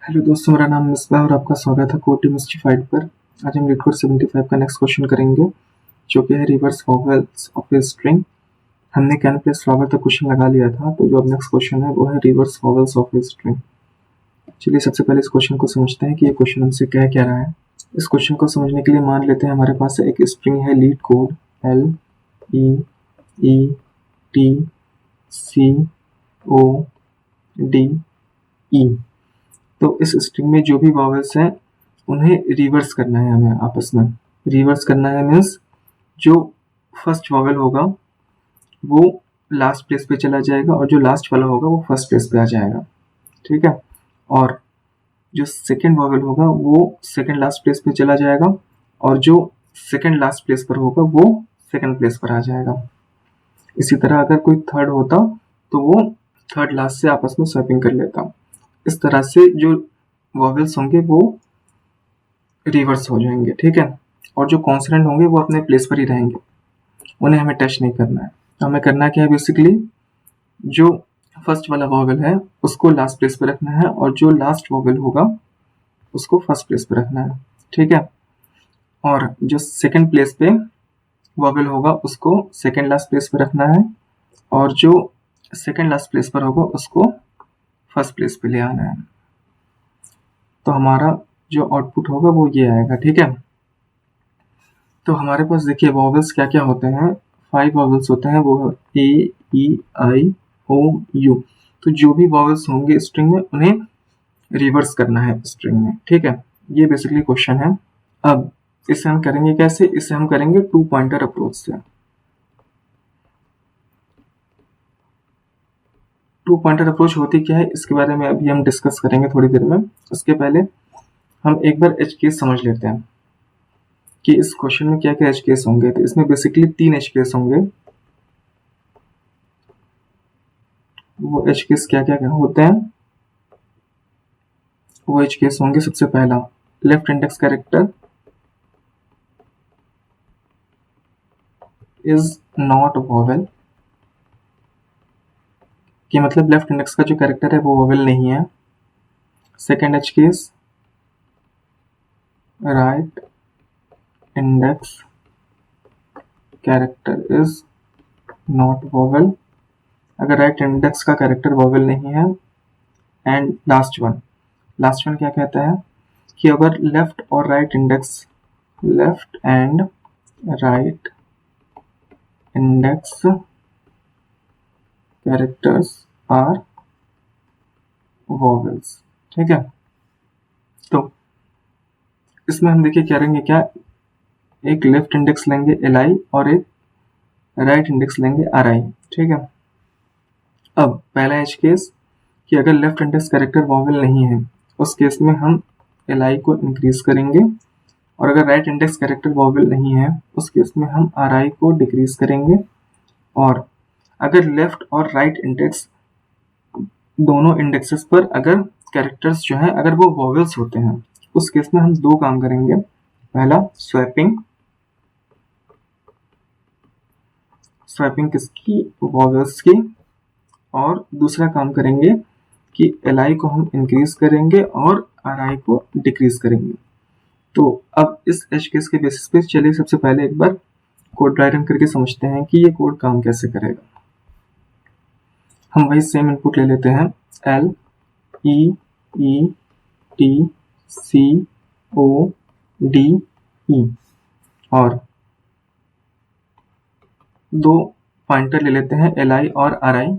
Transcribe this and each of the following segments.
Hello दोस्तों, मेरा नाम मिसबा और आपका स्वागत है कोड डिमिस्टिफाइड पर। आज हम लीड कोड 75 का नेक्स्ट क्वेश्चन करेंगे, जो कि है reverse vowels of a string. हमने कैन प्लेस फ्लावर तक क्वेश्चन लगा लिया था, तो जो अब नेक्स्ट क्वेश्चन है वो है reverse vowels of a string. चलिए सबसे पहले इस क्वेश्चन को समझते हैं कि ये क्वेश्चन हमसे कह क्या रहा है। इस क्वेश्चन को समझने के लिए मान लेते हैं हमारे पास एक स्ट्रिंग है लीड कोड LEETCODE। तो इस स्ट्रिंग में जो भी वॉवेल्स हैं उन्हें रिवर्स करना है, हमें आपस में रिवर्स करना है। मीन्स जो फर्स्ट वॉवेल होगा वो लास्ट प्लेस पे चला जाएगा और जो लास्ट वाला होगा वो फर्स्ट प्लेस पे आ जाएगा, ठीक है। और जो सेकंड वॉवेल होगा वो सेकंड लास्ट प्लेस पे चला जाएगा और जो सेकंड लास्ट प्लेस पर होगा वो सेकंड प्लेस पर आ जाएगा। इसी तरह अगर कोई थर्ड होता तो वो थर्ड लास्ट से आपस में स्वैपिंग कर लेता। इस तरह से जो वॉवेल्स होंगे वो रिवर्स हो जाएंगे, ठीक है। और जो कॉन्सोनेंट होंगे वो अपने प्लेस पर ही रहेंगे, उन्हें हमें टच नहीं करना है। तो हमें करना क्या है, बेसिकली जो फर्स्ट वाला वॉवेल है उसको लास्ट प्लेस पर रखना है और जो लास्ट वॉवेल होगा उसको फर्स्ट प्लेस पर रखना है, ठीक है। और जो सेकंड प्लेस पे वॉवेल होगा उसको सेकंड लास्ट प्लेस पर रखना है और जो सेकंड लास्ट प्लेस पर होगा उसको फर्स्ट प्लेस पे ले आना है। तो हमारा जो आउटपुट होगा वो ये आएगा, ठीक है। तो हमारे पास देखिए वॉवेल्स क्या क्या होते हैं। 5 वॉवेल्स होते हैं, वो A E I O U। तो जो भी वॉवेल्स होंगे स्ट्रिंग में उन्हें रिवर्स करना है स्ट्रिंग में, ठीक है। ये बेसिकली क्वेश्चन है। अब इसे हम करेंगे कैसे, इसे हम करेंगे 2 पॉइंटर अप्रोच से। 2 पॉइंटर अप्रोच होती क्या है इसके बारे में अभी हम डिस्कस करेंगे थोड़ी देर में। उसके पहले हम एक बार एज केस समझ लेते हैं कि इस क्वेश्चन में क्या क्या एज केस होंगे। तो इसमें बेसिकली 3 एज केस होंगे। वो एज केस क्या क्या होते हैं, वो एज केस होंगे। सबसे पहला left index character is not vowel, कि मतलब लेफ्ट इंडेक्स का जो कैरेक्टर है वो वॉवेल नहीं है। Second as case right index character is not vowel, अगर राइट इंडेक्स का कैरेक्टर वॉवेल नहीं है। एंड लास्ट वन क्या कहता है कि अगर लेफ्ट और right index, left and right index characters are vowels, ठीक है। तो इसमें हम देखिए करेंगे क्या, एक लेफ्ट इंडेक्स लेंगे Li और एक राइट इंडेक्स लेंगे Ri, ठीक है। अब पहला एज केस कि अगर लेफ्ट इंडेक्स कैरेक्टर वॉवेल नहीं है उस केस में हम Li को इंक्रीज करेंगे और अगर राइट इंडेक्स कैरेक्टर वॉवेल नहीं है उस केस में हम Ri को डिक्रीज करेंगे। और अगर लेफ्ट और राइट इंडेक्स दोनों इंडेक्सेस पर अगर कैरेक्टर्स जो है अगर वो वॉवेल्स होते हैं उस केस में हम 2 काम करेंगे। पहला स्वैपिंग किसकी, वॉवेल्स की। और दूसरा काम करेंगे कि Li को हम इंक्रीज करेंगे और Ri को डिक्रीज करेंगे। तो अब इस एज केस के बेसिस पे चलिए सबसे पहले एक बार कोड ड्राई रन करके समझते हैं कि ये कोड काम कैसे करेगा। हम वही सेम इनपुट ले लेते हैं LEETCODE और 2 पॉइंटर ले लेते हैं Li और Ri।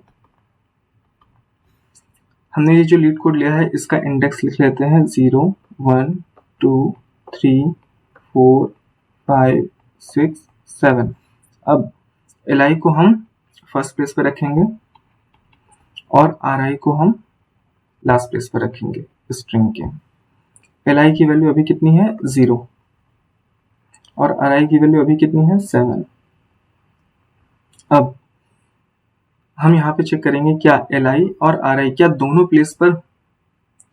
हमने ये जो लीड कोड लिया है इसका इंडेक्स लिख लेते हैं 0 1 2 3 4 5 6 7। अब Li को हम फर्स्ट प्लेस पर रखेंगे और Ri को हम लास्ट प्लेस पर रखेंगे स्ट्रिंग के। Li की वैल्यू अभी कितनी है 0 और Ri की वैल्यू अभी कितनी है 7। अब हम यहाँ पे चेक करेंगे क्या Li और Ri क्या दोनों प्लेस पर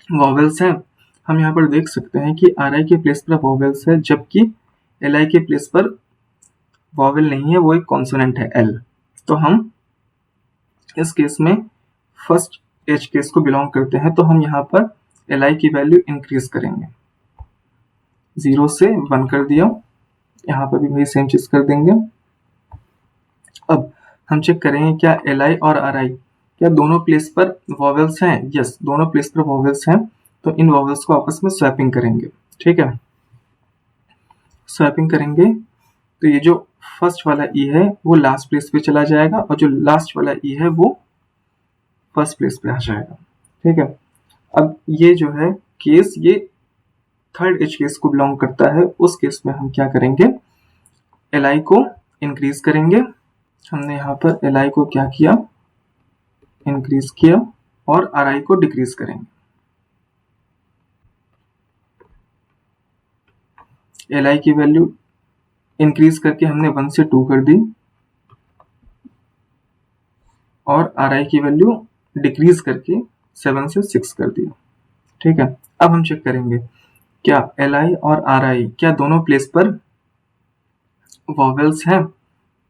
वॉवेल्स हैं। हम यहाँ पर देख सकते हैं कि Ri के प्लेस पर वॉवेल्स है जबकि Li के प्लेस पर वॉवेल नहीं है, वो एक कॉन्सोनेंट है L। तो हम इस केस में फर्स्ट एज केस को बिलोंग करते हैं, तो हम यहाँ पर li की वैल्यू इंक्रीज करेंगे, 0 से 1 कर दिया, यहाँ पर भी वही सेम चीज कर देंगे। अब हम चेक करेंगे क्या li और ri क्या दोनों प्लेस पर वॉवेल्स हैं। यस, दोनों प्लेस पर वॉवेल्स हैं, तो इन वॉवेल्स को आपस में स्वैपिंग करेंगे। ठीक है, स्वैपिंग करेंगे तो ये जो फर्स्ट वाला ई है वो लास्ट प्लेस पे चला जाएगा और जो लास्ट वाला ई है वो फर्स्ट प्लेस पे आ जाएगा। ठीक है, अब ये जो है केस, ये थर्ड एज केस को बिलोंग करता है। उस केस में हम क्या करेंगे, li को इंक्रीज करेंगे। हमने यहाँ पर li को क्या किया, इंक्रीज किया, और ri को डिक्रीज करेंगे। li की वैल्यू इंक्रीज करके हमने 1 से 2 कर दी और ri की वैल्यू डिक्रीज करके 7 से 6 कर दिया। ठीक है, अब हम चेक करेंगे क्या li और ri क्या दोनों प्लेस पर वॉवेल्स हैं।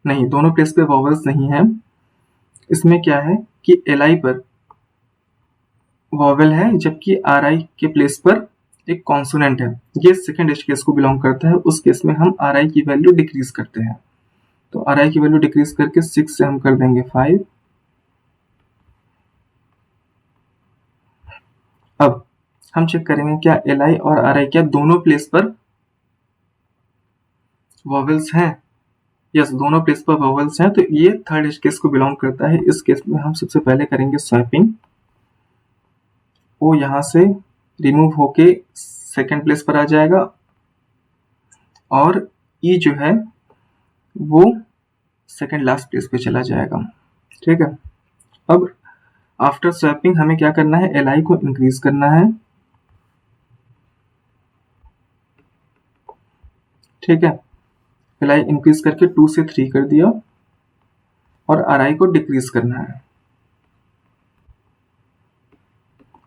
नहीं, दोनों प्लेस पे वॉवेल्स नहीं है। इसमें क्या है कि li पर वॉवेल है जबकि ri के प्लेस पर एक कॉन्सोनेंट है। ये सेकंड एज केस को बिलोंग करता है। उस केस में हम ri की वैल्यू डिक्रीज करते हैं, तो ri की वैल्यू डिक्रीज करके 6 से हम कर देंगे 5। अब हम चेक करेंगे क्या li और ri क्या दोनों प्लेस पर वॉवेल्स हैं। यस, दोनों प्लेस पर वॉवेल्स हैं, तो ये थर्ड एज केस को बिलोंग करता है। इस केस में हम सबसे पहले करेंगे स्वैपिंग। वो यहाँ से रिमूव होके सेकंड प्लेस पर आ जाएगा और ई जो है वो सेकंड लास्ट प्लेस पे चला जाएगा। ठीक है, अब आफ्टर स्वैपिंग हमें क्या करना है, li को इंक्रीज करना है। ठीक है, li इंक्रीज करके 2 से 3 कर दिया और ri को डिक्रीज करना है।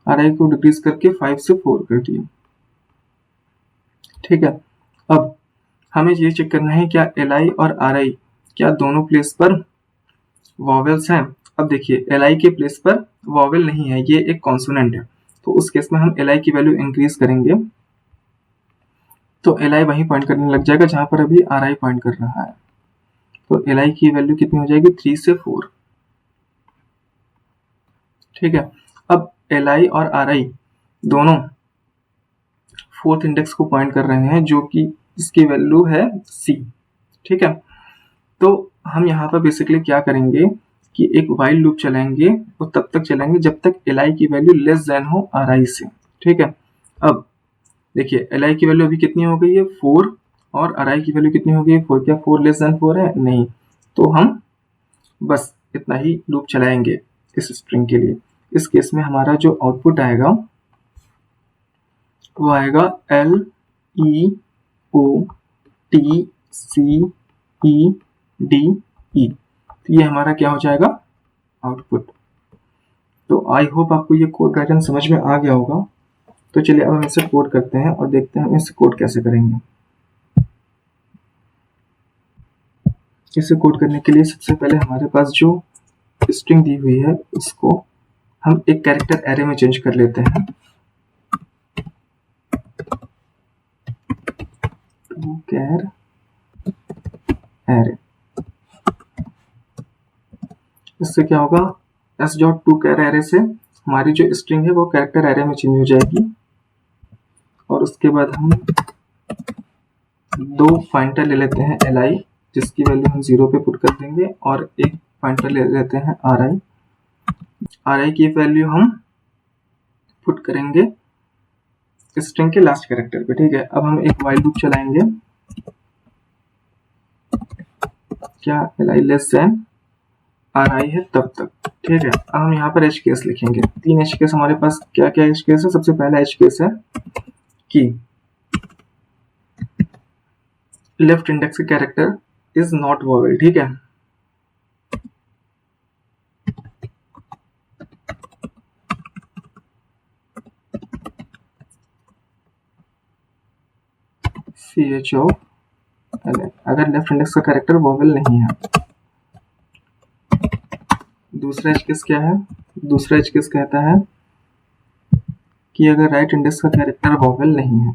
ri को डिक्रीज करके 5 से 4 कर दिया। ठीक है, अब हमें ये चेक करना है क्या li और ri क्या दोनों प्लेस पर वॉवेल्स हैं। अब देखिए li के प्लेस पर वॉवेल नहीं है, ये एक कॉन्सोनेंट है, तो उस केस में हम li की वैल्यू इंक्रीज करेंगे तो li वहीं पॉइंट करने लग जाएगा जहां पर अभी ri पॉइंट कर रहा है। तो li की वैल्यू कितनी हो जाएगी, 3 से 4। ठीक है, अब li और ri दोनों फोर्थ इंडेक्स को पॉइंट कर रहे हैं जो कि इसकी वैल्यू है c। ठीक है, तो हम यहाँ पर बेसिकली क्या करेंगे कि एक वाइल लूप चलाएंगे, वो तब तक चलाएंगे जब तक li की वैल्यू लेस देन हो ri से। ठीक है, अब देखिए li की वैल्यू अभी कितनी हो गई है, 4, और ri की वैल्यू कितनी हो गई है, 4। क्या 4 लेस देन 4 है, नहीं, तो हम बस इतना ही लूप चलाएंगे इस स्ट्रिंग के लिए। इस केस में हमारा जो आउटपुट आएगा वो आएगा L E O T C E D E। तो ये हमारा क्या हो जाएगा, आउटपुट। तो आई होप आपको ये कोड पैटर्न समझ में आ गया होगा। तो चलिए अब हम इसे कोड करते हैं और देखते हैं हम इसे कोड कैसे करेंगे। इसे कोड करने के लिए सबसे पहले हमारे पास जो स्ट्रिंग दी हुई है उसको हम एक कैरेक्टर एरे में चेंज कर लेते हैं। कैर एरे, इससे क्या होगा, s.toChar एरे से हमारी जो स्ट्रिंग है वो कैरेक्टर एरे में चेंज हो जाएगी। और उसके बाद हम दो पॉइंटर ले लेते हैं li, जिसकी वैल्यू हम 0 पे पुट कर देंगे, और एक पॉइंटर ले लेते हैं ri की वैल्यू हम पुट करेंगे स्ट्रिंग के लास्ट कैरेक्टर पे। ठीक है, अब हम एक while लूप चलाएंगे। क्या li लेस देन ri है तब तक। ठीक है, अब हम यहाँ पर एज केस लिखेंगे। 3 एज केस हमारे पास क्या क्या एज केस है। सबसे पहला एज केस है कि लेफ्ट इंडेक्स का कैरेक्टर इज नॉट वॉवेल। ठीक है, CHO अगर लेफ्ट इंडेक्स का कैरेक्टर वॉवेल नहीं है। दूसरा एज केस क्या है, दूसरा एज केस कहता है कि अगर राइट इंडेक्स का कैरेक्टर वॉवेल नहीं है,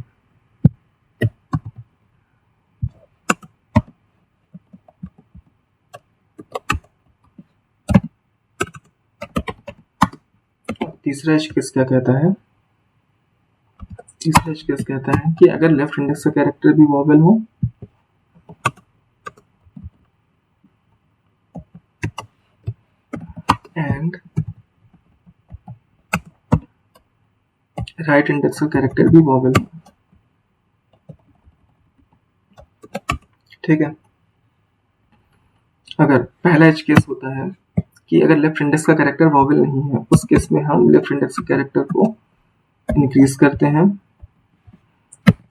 तीसरा एज केस क्या कहता है, तीसरा एज केस कहता है कि अगर लेफ्ट इंडेक्स का कैरेक्टर भी वॉवेल हो एंड राइट इंडेक्स का कैरेक्टर भी वॉवेल हो। ठीक है, अगर पहला एज केस होता है कि अगर लेफ्ट इंडेक्स का कैरेक्टर वॉवेल नहीं है, उस केस में हम लेफ्ट इंडेक्स के कैरेक्टर को इंक्रीज करते हैं।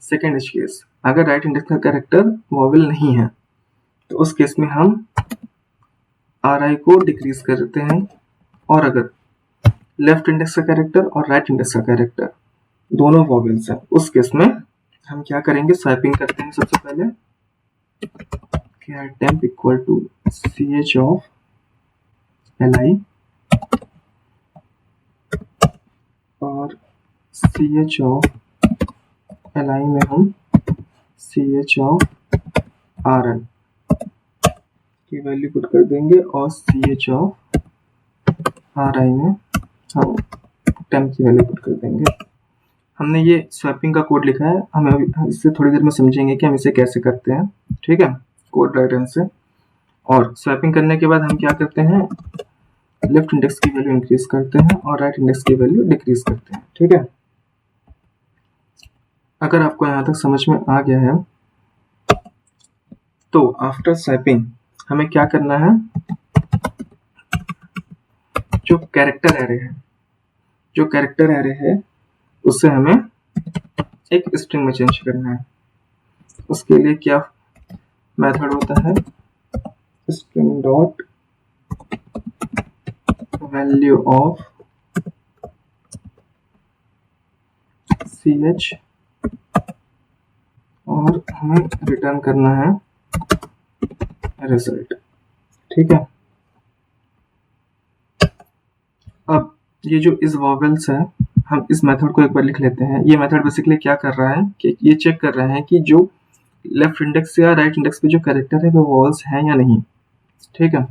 सेकेंड एज केस, अगर राइट इंडेक्स का कैरेक्टर वॉवेल नहीं है तो उस केस में हम RI को डिक्रीज करते हैं। और अगर लेफ्ट इंडेक्स का कैरेक्टर और राइट इंडेक्स का कैरेक्टर दोनों वॉवेल्स हैं, उस केस में हम क्या करेंगे, स्वैपिंग करते हैं। सबसे पहले temp equal to ch of li और ch ऑफ li में हम ch ऑफ rn की वैल्यू पुट कर देंगे और ch ऑफ ri में हम temp की वैल्यू पुट कर देंगे। हमने ये स्वैपिंग का कोड लिखा है, हम इससे थोड़ी देर में समझेंगे कि हम इसे कैसे करते हैं। ठीक है, कोड डायग्राम से। और स्वैपिंग करने के बाद हम क्या करते हैं, लेफ्ट इंडेक्स की वैल्यू इंक्रीज करते हैं और राइट इंडेक्स की वैल्यू डिक्रीज करते हैं। ठीक है, अगर आपको यहाँ तक समझ में आ गया है तो आफ्टर स्वैपिंग हमें क्या करना है, जो कैरेक्टर एरे है उससे हमें एक स्ट्रिंग में चेंज करना है। उसके लिए क्या मेथड होता है, string dot value of ch और हमें रिटर्न करना है रिजल्ट। ठीक है, अब ये जो इस वॉवेल्स है, हम इस मेथड को एक बार लिख लेते हैं। ये मेथड बेसिकली क्या कर रहा है कि ये चेक कर रहा है कि जो लेफ्ट इंडेक्स या राइट इंडेक्स पे जो कैरेक्टर है वो वॉवेल्स हैं या नहीं। ठीक है,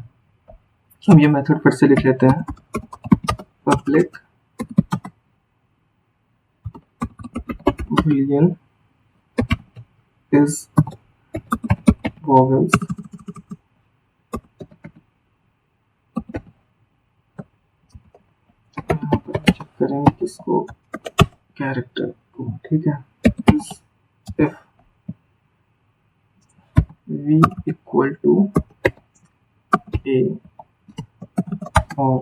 हम ये मेथड फिर से लिख लेते हैं, public boolean is vowels check करेंगे किसको, कैरेक्टर को। ठीक है, if v equal to a और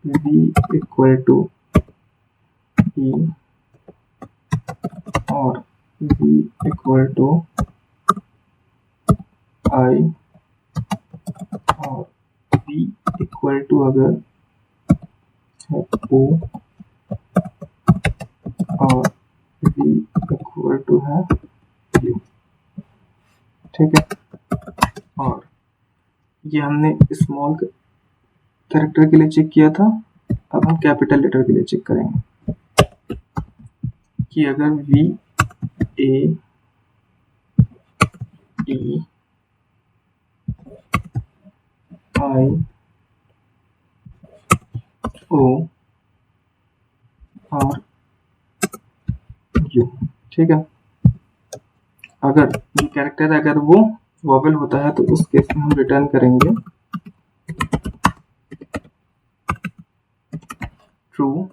v इक्वल टू e और v इक्वल टू i और v इक्वल टू अगर है o और v इक्वल टू है u। ठीक है, और ये हमने स्मॉल कैरेक्टर के लिए चेक किया था, अब हम कैपिटल लेटर के लिए चेक करेंगे कि अगर v a e i o और u। ठीक है, अगर जो कैरेक्टर है अगर वो वॉवेल होता है तो उस केस में हम रिटर्न करेंगे ट्रू,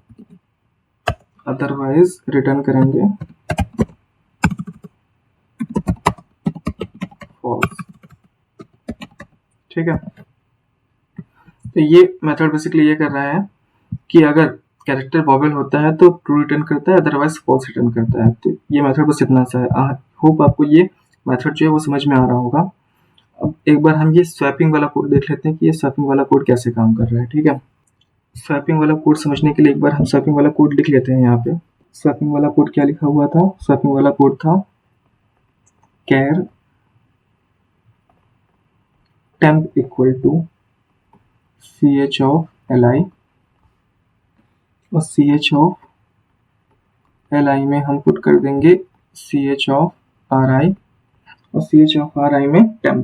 अदरवाइज रिटर्न करेंगे फॉल्स। ठीक है, तो ये मेथड बेसिकली ये कर रहा है कि अगर कैरेक्टर वॉवेल होता है तो ट्रू रिटर्न करता है, अदरवाइज फॉल्स रिटर्न करता है। तो ये मेथड बस इतना सा है। आई होप आपको ये मेथड जो है वो समझ में आ रहा होगा। अब एक बार हम ये स्वैपिंग वाला कोड देख लेते हैं कि ये स्वैपिंग वाला कोड कैसे काम कर रहा है। ठीक है, स्वैपिंग वाला कोड समझने के लिए एक बार हम स्वैपिंग वाला कोड लिख लेते हैं। यहाँ पे स्वैपिंग वाला कोड क्या लिखा हुआ था, स्वैपिंग वाला कोड था char temp equal to ch of li और ch ऑफ li में हम पुट कर देंगे ch ऑफ ri और ch ऑफ ri में temp।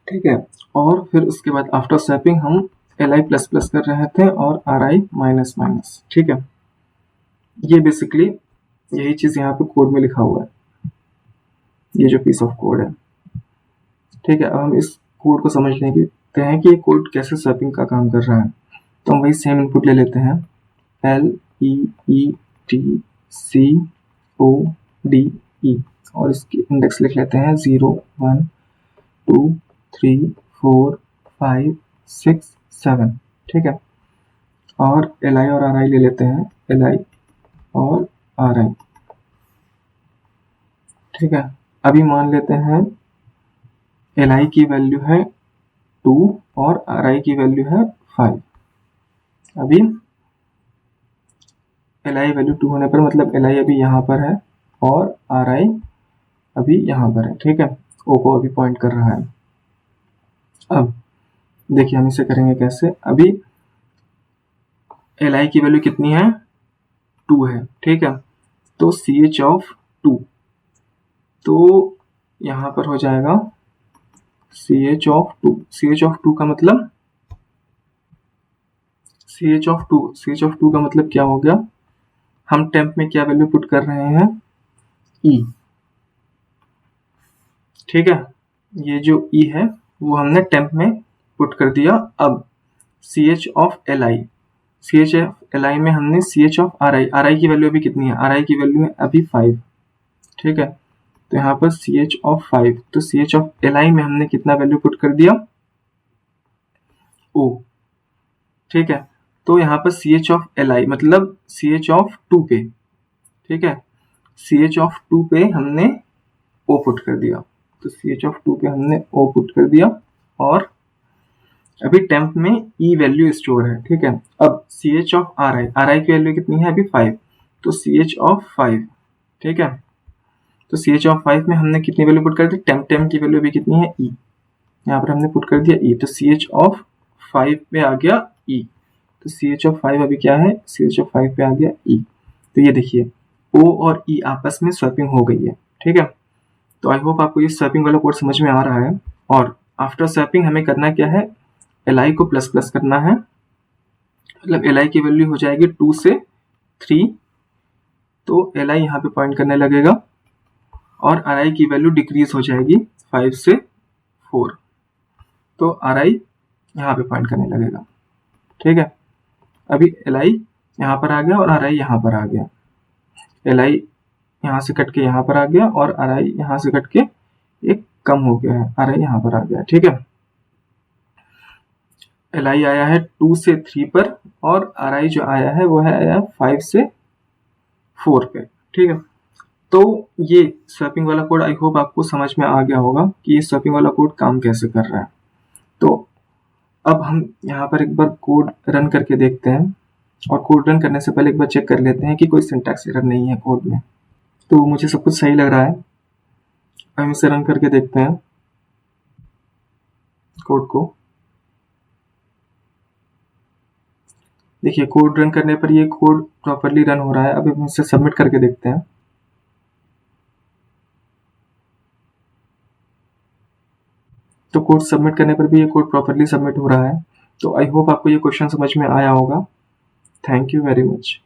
ठीक है, और फिर उसके बाद आफ्टर स्वैपिंग हम li प्लस प्लस कर रहे थे और ri माइनस माइनस। ठीक है, ये बेसिकली यही चीज यहाँ पे कोड में लिखा हुआ है, ये जो पीस ऑफ कोड है। ठीक है, अब हम इस कोड को समझ लेते हैं कि ये कोड कैसे स्वैपिंग का काम कर रहा है। तो हम वही सेम इनपुट ले लेते हैं, LEETCODE और इसकी इंडेक्स लिख लेते हैं 0 1 2 3 4 5 6 7। ठीक है, और li और ri ले लेते हैं, li और ri। ठीक है, अभी मान लेते हैं li की वैल्यू है 2 और ri की वैल्यू है 5। अभी li वैल्यू 2 होने पर मतलब li अभी यहाँ पर है और ri अभी यहाँ पर है। ठीक है, o को अभी पॉइंट कर रहा है। अब देखिए हम इसे करेंगे कैसे। अभी li की वैल्यू कितनी है, 2 है। ठीक है, तो ch ऑफ 2, तो यहाँ पर हो जाएगा ch ऑफ 2। ch ऑफ 2 का मतलब ch ऑफ 2 का मतलब क्या हो गया, हम टेम्प में क्या वैल्यू पुट कर रहे हैं, e। ठीक है, ये जो e है वो हमने टेम्प में पुट कर दिया। अब ch of li, ch of li में हमने ch ऑफ ri की वैल्यू अभी कितनी है, ri की वैल्यू है अभी 5। ठीक है, तो यहाँ पर ch ऑफ 5, तो ch ऑफ li में हमने कितना वैल्यू पुट कर दिया, o। ठीक है, तो यहाँ पर ch ऑफ li मतलब ch ऑफ 2 पे। ठीक है, ch ऑफ 2 पे हमने o पुट कर दिया, तो ch ऑफ 2 पे हमने o पुट कर दिया और अभी टेम्प में e वैल्यू स्टोर है। ठीक है, अब ch ऑफ ri की वैल्यू कितनी है अभी 5, तो ch ऑफ 5। ठीक है, तो ch ऑफ 5 में हमने कितनी वैल्यू पुट कर दी, टेम्प की वैल्यू अभी कितनी है e, यहाँ पर हमने पुट कर दिया e, तो ch ऑफ 5 पे आ गया e, तो ch ऑफ 5 अभी क्या है, ch ऑफ 5 पे आ गया e। तो ये देखिए o और e आपस में स्वैपिंग हो गई है। ठीक है, तो आई होप आपको ये स्वैपिंग वाला कोड समझ में आ रहा है। और आफ्टर स्वैपिंग हमें करना क्या है, li को प्लस प्लस करना है, मतलब li की वैल्यू हो जाएगी 2 से 3, तो li यहाँ पे पॉइंट करने लगेगा और ri की वैल्यू डिक्रीज हो जाएगी 5 से 4, तो ri यहाँ पे पॉइंट करने लगेगा। ठीक है, अभी li यहाँ पर आ गया और ri यहाँ पर आ गया, li यहाँ से कट के यहाँ पर आ गया और ri यहाँ से कट के एक कम हो गया है, ri यहाँ पर आ गया। ठीक है, li आया है 2 से 3 पर और ri जो आया है वो है आया 5 से 4 पे। ठीक है, तो ये स्वैपिंग वाला कोड आई होप आपको समझ में आ गया होगा कि ये स्वैपिंग वाला कोड काम कैसे कर रहा है। तो अब हम यहाँ पर एक बार कोड रन करके देखते हैं, और कोड रन करने से पहले एक बार चेक कर लेते हैं कि कोई सिंटैक्स एरर नहीं है कोड में। तो मुझे सब कुछ सही लग रहा है, हम इसे रन करके देखते हैं कोड को। देखिए कोड रन करने पर ये कोड प्रॉपरली रन हो रहा है। अब हम इसे सबमिट करके देखते हैं। तो कोड सबमिट करने पर भी ये कोड प्रॉपरली सबमिट हो रहा है। तो आई होप आपको ये क्वेश्चन समझ में आया होगा। Thank you very much.